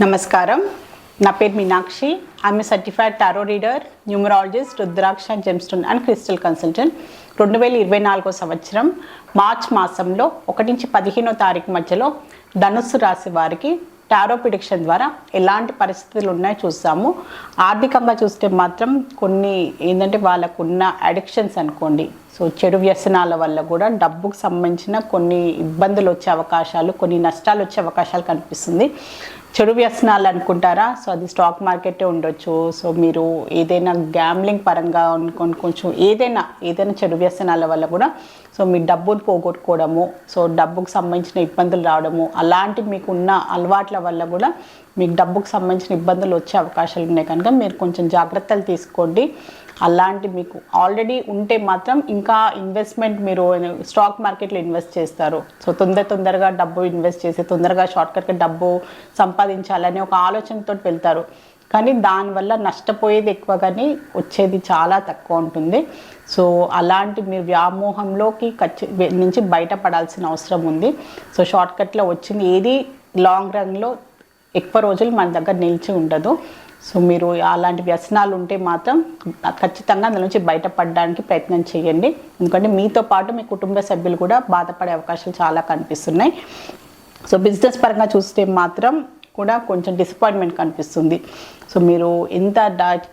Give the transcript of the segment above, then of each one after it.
నమస్కారం. నా పేరు Meenakshi. I'm a certified tarot reader, numerologist, rudraksha gemstone and crystal consultant. 2024 సంవత్సరం మార్చ్ మాసంలో 1 నుంచి 15వ తారీఖు మధ్యలో ధనుస్సు రాశి వారికి టారో ప్రిడిక్షన్ ద్వారా ఎలాంటి పరిస్థితులు ఉన్నాయో చూస్తాము. ఆర్థికంగా చూస్తే మాత్రం కొన్ని ఏంటంటే వాళ్ళకున్న అడిక్షన్స్ అనుకోండి, సో చెడు వ్యసనాల వల్ల కూడా డబ్బుకు సంబంధించిన కొన్ని ఇబ్బందులు వచ్చే అవకాశాలు, కొన్ని నష్టాలు వచ్చే అవకాశాలు కనిపిస్తుంది. చెడు వ్యసనాలు అనుకుంటారా? సో అది స్టాక్ మార్కెటే ఉండొచ్చు. సో మీరు ఏదైనా గ్యాంబ్లింగ్ పరంగా అనుకోని కొంచెం ఏదైనా చెడు వ్యసనాల వల్ల కూడా సో మీ డబ్బును పోగొట్టుకోవడము, సో డబ్బుకు సంబంధించిన ఇబ్బందులు రావడము, అలాంటి మీకున్న అలవాట్ల వల్ల కూడా మీకు డబ్బుకు సంబంధించిన ఇబ్బందులు వచ్చే అవకాశాలు ఉన్నాయి. కనుక మీరు కొంచెం జాగ్రత్తలు తీసుకోండి. అలాంటి మీకు ఆల్రెడీ ఉంటే మాత్రం ఇంకా ఇన్వెస్ట్మెంట్ మీరు స్టాక్ మార్కెట్లో ఇన్వెస్ట్ చేస్తారు. సో తొందరగా డబ్బు ఇన్వెస్ట్ చేసి తొందరగా షార్ట్కట్గా డబ్బు సంపాదించాలని ఒక ఆలోచనతో వెళ్తారు. కానీ దానివల్ల నష్టపోయేది ఎక్కువ, కానీ వచ్చేది చాలా తక్కువ ఉంటుంది. సో అలాంటి మీరు వ్యామోహంలోకి నుంచి బయటపడాల్సిన అవసరం ఉంది. సో షార్ట్కట్లో వచ్చింది ఏది లాంగ్ రన్లో ఎక్కువ రోజులు మన దగ్గర నిలిచి ఉండదు. సో మీరు అలాంటి వ్యసనాలు ఉంటే మాత్రం ఖచ్చితంగా అందులో నుంచి బయటపడడానికి ప్రయత్నం చేయండి. ఎందుకంటే మీతో పాటు మీ కుటుంబ సభ్యులు కూడా బాధపడే అవకాశాలు చాలా కనిపిస్తున్నాయి. సో బిజినెస్ పరంగా చూస్తే మాత్రం కూడా కొంచెం డిసప్పాయింట్మెంట్ కనిపిస్తుంది. సో మీరు ఎంత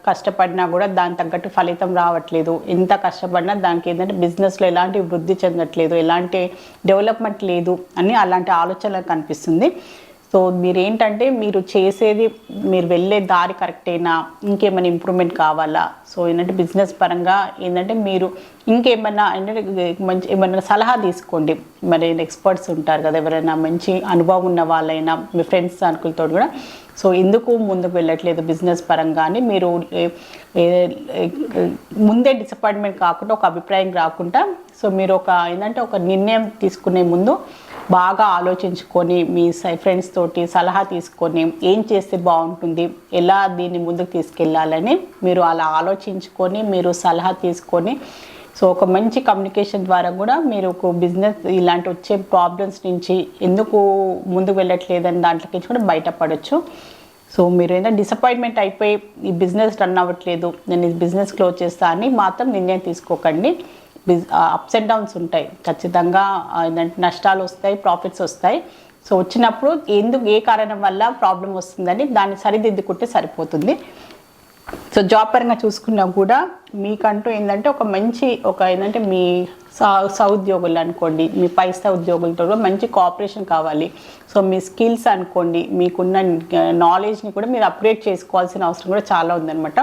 కష్టపడినా కూడా దాని తగ్గట్టు ఫలితం రావట్లేదు. ఎంత కష్టపడినా దానికి ఏంటంటే బిజినెస్లో ఎలాంటి వృద్ధి చెందట్లేదు, ఎలాంటి డెవలప్మెంట్ లేదు అని అలాంటి ఆలోచనలు కనిపిస్తుంది. సో మీరేంటంటే మీరు చేసేది, మీరు వెళ్ళే దారి కరెక్టేనా, ఇంకేమైనా ఇంప్రూవ్మెంట్ కావాలా? సో ఏంటంటే బిజినెస్ పరంగా ఏంటంటే మీరు ఇంకేమైనా ఏంటంటే మంచి ఏమైనా సలహా తీసుకోండి. మరి ఎక్స్పర్ట్స్ ఉంటారు కదా, ఎవరైనా మంచి అనుభవం ఉన్న వాళ్ళైనా, మీ ఫ్రెండ్స్ సర్కిల్తో కూడా. సో ఎందుకు ముందుకు వెళ్ళట్లేదు బిజినెస్ పరంగా అని మీరు ముందే డిసప్పాయింట్మెంట్ కాకుండా, ఒక అభిప్రాయం రాకుండా, సో మీరు ఒక నిర్ణయం తీసుకునే ముందు బాగా ఆలోచించుకొని మీ ఫ్రెండ్స్ తోటి సలహా తీసుకొని ఏం చేస్తే బాగుంటుంది, ఎలా దీన్ని ముందుకు తీసుకెళ్ళాలని మీరు అలా ఆలోచించుకొని మీరు సలహా తీసుకొని, సో ఒక మంచి కమ్యూనికేషన్ ద్వారా కూడా మీరు ఒక బిజినెస్ ఇలాంటి వచ్చే ప్రాబ్లమ్స్ నుంచి ఎందుకు ముందుకు వెళ్ళట్లేదని దాంట్లోకి కూడా బయటపడవచ్చు. సో మీరు ఏదైనా డిసప్పాయింట్మెంట్ అయిపోయి ఈ బిజినెస్ రన్ అవ్వట్లేదు, నేను ఈ బిజినెస్ క్లోజ్ చేస్తా అని మాత్రం నిర్ణయం తీసుకోకండి. అప్స్ అండ్ డౌన్స్ ఉంటాయి ఖచ్చితంగా. ఏంటంటే నష్టాలు వస్తాయి, ప్రాఫిట్స్ వస్తాయి. సో వచ్చినప్పుడు ఏ కారణం వల్ల ప్రాబ్లం వస్తుందని దాన్ని సరిదిద్దుకుంటే సరిపోతుంది. సో జాబ్ పరంగా చూసుకున్నా కూడా మీకంటూ ఏంటంటే ఏంటంటే మీ సహోద్యోగులు అనుకోండి, మీ పై ఉద్యోగులతో కూడా మంచి కోఆపరేషన్ కావాలి. సో మీ స్కిల్స్ అనుకోండి, మీకున్న నాలెడ్జ్ని కూడా మీరు అప్గ్రేడ్ చేసుకోవాల్సిన అవసరం కూడా చాలా ఉందన్నమాట.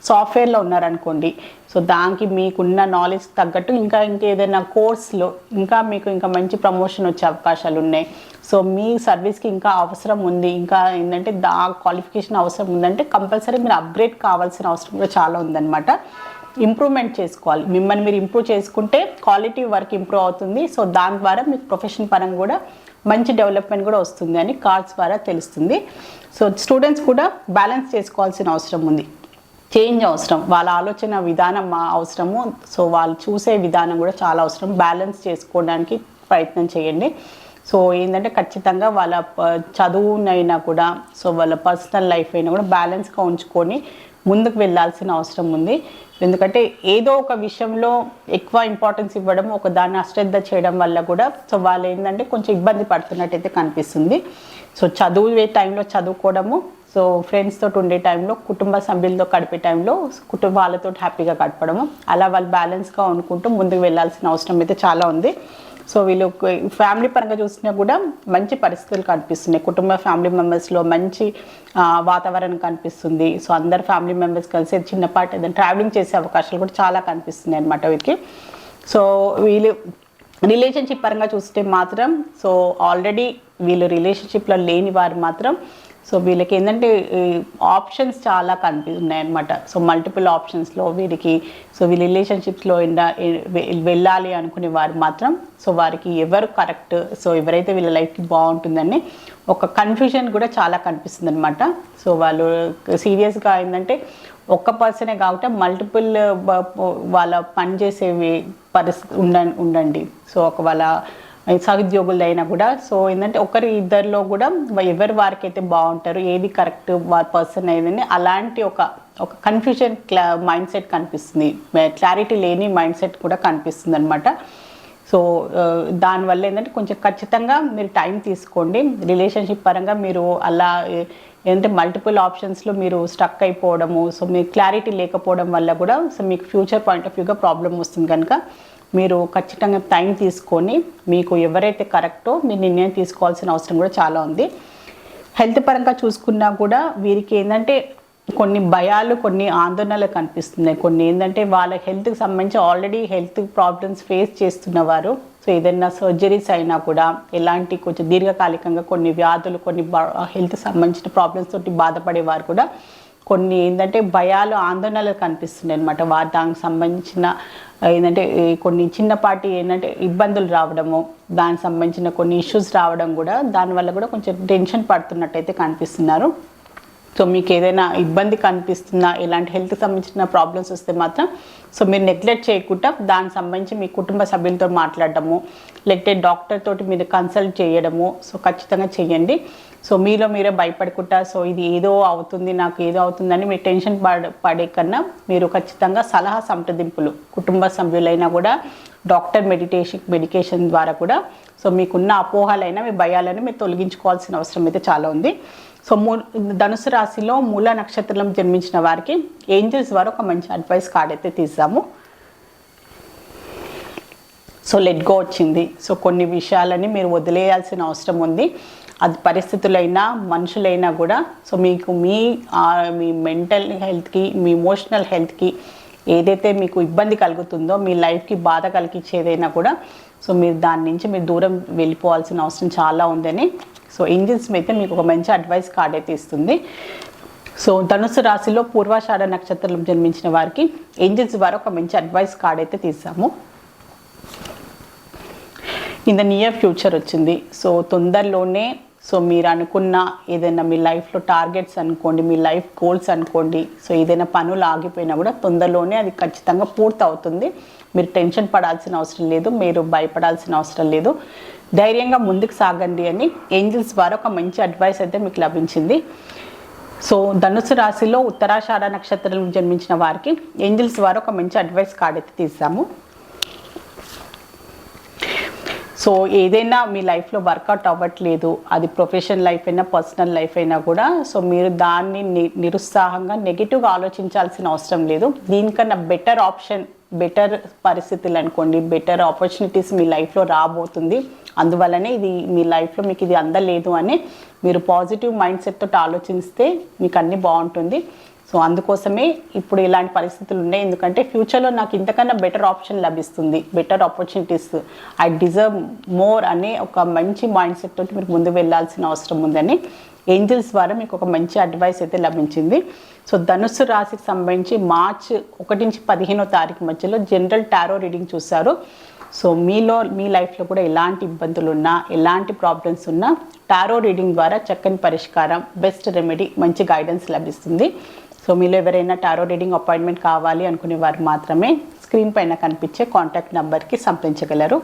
సాఫ్ట్వేర్లో ఉన్నారనుకోండి, సో దానికి మీకున్న నాలెడ్జ్ తగ్గట్టు ఇంకా ఏదైనా కోర్స్లో మీకు ఇంకా మంచి ప్రమోషన్ వచ్చే అవకాశాలు ఉన్నాయి. సో మీ సర్వీస్కి ఇంకా అవసరం ఉంది, ఇంకా ఏంటంటే క్వాలిఫికేషన్ అవసరం ఉందంటే కంపల్సరీ మీరు అప్గ్రేడ్ కావాల్సిన అవసరం కూడా చాలా ఉందన్నమాట. ఇంప్రూవ్మెంట్ చేసుకోవాలి. మిమ్మల్ని మీరు ఇంప్రూవ్ చేసుకుంటే క్వాలిటీ వర్క్ ఇంప్రూవ్ అవుతుంది. సో దాని ద్వారా మీకు ప్రొఫెషన్ పరంగా కూడా మంచి డెవలప్మెంట్ కూడా వస్తుంది అని కార్డ్స్ ద్వారా తెలుస్తుంది. సో స్టూడెంట్స్ కూడా బ్యాలెన్స్ చేసుకోవాల్సిన అవసరం ఉంది, చేంజ్ అవసరం, వాళ్ళ ఆలోచన విధానం అవసరము. సో వాళ్ళు చూసే విధానం కూడా చాలా అవసరం. బ్యాలెన్స్ చేసుకోవడానికి ప్రయత్నం చేయండి. సో ఏంటంటే ఖచ్చితంగా వాళ్ళ చదువునైనా కూడా, సో వాళ్ళ పర్సనల్ లైఫ్ అయినా కూడా బ్యాలెన్స్గా ఉంచుకొని ముందుకు వెళ్ళాల్సిన అవసరం ఉంది. ఎందుకంటే ఏదో ఒక విషయంలో ఎక్కువ ఇంపార్టెన్స్ ఇవ్వడం, దాన్ని అశ్రద్ధ చేయడం వల్ల కూడా సో వాళ్ళు ఏంటంటే కొంచెం ఇబ్బంది పడుతున్నట్టయితే కనిపిస్తుంది. సో చదువుే టైంలో చదువుకోవడము, సో ఫ్రెండ్స్ తోటి ఉండే టైంలో, కుటుంబ సభ్యులతో గడిపే టైంలో వాళ్ళతో హ్యాపీగా గడపడము, అలా వాళ్ళు బ్యాలెన్స్గా అనుకుంటూ ముందుకు వెళ్ళాల్సిన అవసరం అయితే చాలా ఉంది. సో వీళ్ళు ఫ్యామిలీ పరంగా చూసినా కూడా మంచి పరిస్థితులు కనిపిస్తున్నాయి. కుటుంబ ఫ్యామిలీ మెంబర్స్లో మంచి వాతావరణం కనిపిస్తుంది. సో అందరు ఫ్యామిలీ మెంబర్స్ కలిసి చిన్నపాటి ఏదైనా ట్రావెలింగ్ చేసే అవకాశాలు కూడా చాలా కనిపిస్తున్నాయి అన్నమాట వీరికి. సో వీళ్ళు రిలేషన్షిప్ పరంగా చూస్తే మాత్రం, సో ఆల్రెడీ వీళ్ళు రిలేషన్షిప్లో లేని వారు మాత్రం, సో వీళ్ళకి ఏంటంటే ఆప్షన్స్ చాలా ఉన్నాయన్నమాట. సో మల్టిపుల్ ఆప్షన్స్లో వీరికి, సో వీళ్ళ రిలేషన్షిప్స్లో వెళ్ళాలి అనుకునే వారు మాత్రం, సో వారికి ఎవరు కరెక్ట్, సో ఎవరైతే వీళ్ళ లైఫ్కి బాగుంటుందని ఒక కన్ఫ్యూజన్ కూడా చాలా కనిపిస్తుంది అనమాట. సో వాళ్ళు సీరియస్గా ఏంటంటే ఒక్క పర్సనే కాకుండా మల్టిపుల్ వాళ్ళ పనిచేసేవి పరిస్థితి ఉండండి. సో వాళ్ళ సహోద్యోగులైనా కూడా. సో ఏంటంటే ఒకరి ఇద్దరిలో కూడా ఎవరి వారికైతే బాగుంటారు, ఏది కరెక్ట్ వారి పర్సన్ అయిందని అలాంటి ఒక కన్ఫ్యూజన్ మైండ్ సెట్ కనిపిస్తుంది, క్లారిటీ లేని మైండ్ సెట్ కూడా కనిపిస్తుంది అనమాట. సో దానివల్ల ఏంటంటే కొంచెం ఖచ్చితంగా మీరు టైం తీసుకోండి. రిలేషన్షిప్ పరంగా మీరు అలా ఏంటంటే మల్టిపుల్ ఆప్షన్స్లో మీరు స్టక్ అయిపోవడము, సో మీకు క్లారిటీ లేకపోవడం వల్ల కూడా సో మీకు ఫ్యూచర్ పాయింట్ ఆఫ్ వ్యూగా ప్రాబ్లం వస్తుంది. కనుక మీరు ఖచ్చితంగా టైం తీసుకొని మీకు ఎవరైతే కరెక్టో మీరు నిర్ణయం తీసుకోవాల్సిన అవసరం కూడా చాలా ఉంది. హెల్త్ పరంగా చూసుకున్నా కూడా వీరికి ఏంటంటే కొన్ని భయాలు, కొన్ని ఆందోళనలు కనిపిస్తున్నాయి. కొన్ని ఏంటంటే వాళ్ళ హెల్త్కి సంబంధించి ఆల్రెడీ హెల్త్ ప్రాబ్లమ్స్ ఫేస్ చేస్తున్నవారు. సో ఏదైనా సర్జరీస్ అయినా కూడా ఎలాంటి కొంచెం దీర్ఘకాలికంగా కొన్ని వ్యాధులు, కొన్ని హెల్త్ సంబంధించిన ప్రాబ్లమ్స్ తోటి బాధపడేవారు కూడా కొన్ని ఏంటంటే భయాలు, ఆందోళనలు కనిపిస్తున్నాయి అనమాట. దానికి సంబంధించిన ఏంటంటే కొన్ని చిన్నపాటి ఏంటంటే ఇబ్బందులు రావడము, దానికి సంబంధించిన కొన్ని ఇష్యూస్ రావడం కూడా దానివల్ల కూడా కొంచెం టెన్షన్ పడుతున్నట్టయితే కనిపిస్తున్నారు. సో మీకు ఏదైనా ఇబ్బంది కనిపిస్తున్నా, ఇలాంటి హెల్త్కి సంబంధించిన ప్రాబ్లమ్స్ వస్తే మాత్రం సో మీరు నెగ్లెక్ట్ చేయకుండా దానికి సంబంధించి మీ కుటుంబ సభ్యులతో మాట్లాడడము, లేకపోతే డాక్టర్ తోటి మీరు కన్సల్ట్ చేయడము సో ఖచ్చితంగా చేయండి. సో మీలో మీరే భయపడకుండా సో ఇది ఏదో అవుతుంది, నాకు ఏదో అవుతుందని మీరు టెన్షన్ పడే కన్నా మీరు ఖచ్చితంగా సలహా సంప్రదింపులు కుటుంబ సభ్యులైనా కూడా డాక్టర్ మెడికేషన్ ద్వారా కూడా సో మీకున్న అపోహలైనా మీ భయాలను మీరు తొలగించుకోవాల్సిన అవసరం అయితే చాలా ఉంది. సో ధనుసు రాశిలో మూల నక్షత్రం జన్మించిన వారికి ఏంజల్స్ ద్వారా ఒక మంచి అడ్వైస్ కార్డ్ అయితే తీసాము. సో లెట్ గో వచ్చింది. సో కొన్ని విషయాలని మీరు వదిలేయాల్సిన అవసరం ఉంది. అది పరిస్థితులైనా మనుషులైనా కూడా సో మీకు మీ మెంటల్ హెల్త్కి, మీ ఎమోషనల్ హెల్త్కి ఏదైతే మీకు ఇబ్బంది కలుగుతుందో, మీ లైఫ్కి బాధ కలిగించేదైనా కూడా సో మీరు దాని నుంచి మీరు దూరం వెళ్ళిపోవాల్సిన అవసరం చాలా ఉందని సో ఏంజల్స్ అయితే మీకు ఒక మంచి అడ్వైస్ కార్డ్ అయితే ఇస్తుంది. సో ధనుసు రాశిలో పూర్వాషాఢ నక్షత్రం జన్మించిన వారికి ఏంజల్స్ ద్వారా ఒక మంచి అడ్వైస్ కార్డ్ అయితే తీసాము. ఇన్ ద నియర్ ఫ్యూచర్ వచ్చింది. సో తొందరలోనే సో మీరు అనుకున్న ఏదైనా మీ లైఫ్లో టార్గెట్స్ అనుకోండి, మీ లైఫ్ గోల్స్ అనుకోండి, సో ఏదైనా పనులు ఆగిపోయినా కూడా తొందరలోనే అది ఖచ్చితంగా పూర్తి అవుతుంది. మీరు టెన్షన్ పడాల్సిన అవసరం లేదు, మీరు భయపడాల్సిన అవసరం లేదు. ధైర్యంగా ముందుకు సాగండి అని ఏంజల్స్ ద్వారా ఒక మంచి అడ్వైస్ అయితే మీకు లభించింది. సో ధనుసు రాశిలో ఉత్తరాషాఢ నక్షత్రం జన్మించిన వారికి ఏంజల్స్ ద్వారా ఒక మంచి అడ్వైస్ కార్డ్ అయితే తీసాము. సో ఏదైనా మీ లైఫ్లో వర్కౌట్ అవ్వట్లేదు, అది ప్రొఫెషనల్ లైఫ్ అయినా పర్సనల్ లైఫ్ అయినా కూడా సో మీరు దాన్ని నిరుత్సాహంగా నెగిటివ్గా ఆలోచించాల్సిన అవసరం లేదు. దీనికన్నా బెటర్ ఆప్షన్, బెటర్ పరిస్థితులు అనుకోండి, బెటర్ ఆపర్చునిటీస్ మీ లైఫ్లో రాబోతుంది. అందువల్లనే ఇది మీ లైఫ్లో మీకు ఇది అందలేదు అని మీరు పాజిటివ్ మైండ్ సెట్ తోటి ఆలోచిస్తే మీకు అన్నీ బాగుంటుంది. సో అందుకోసమే ఇప్పుడు ఇలాంటి పరిస్థితులు ఉన్నాయి. ఎందుకంటే ఫ్యూచర్లో నాకు ఇంతకన్నా బెటర్ ఆప్షన్ లభిస్తుంది, better opportunities, I deserve more అనే ఒక మంచి మైండ్ సెట్ తోటి మీరు ముందు వెళ్ళాల్సిన అవసరం ఉందని ఏంజల్స్ ద్వారా మీకు ఒక మంచి అడ్వైస్ అయితే లభించింది. సో ధనుస్సు రాశికి సంబంధించి మార్చి 1 నుంచి 15వ తారీఖు మధ్యలో జనరల్ టారో రీడింగ్ చూశారు. సో మీ లైఫ్లో కూడా ఎలాంటి ఇబ్బందులు ఉన్నా, ఎలాంటి ప్రాబ్లమ్స్ ఉన్నా టారో రీడింగ్ ద్వారా చక్కని పరిష్కారం, బెస్ట్ రెమెడీ, మంచి గైడెన్స్ లభిస్తుంది. సో మీలో ఎవరైనా టారో రీడింగ్ అపాయింట్మెంట్ కావాలి అనుకునే వారు మాత్రమే స్క్రీన్ పైన కనిపించే కాంటాక్ట్ నెంబర్కి సంప్రదించగలరు.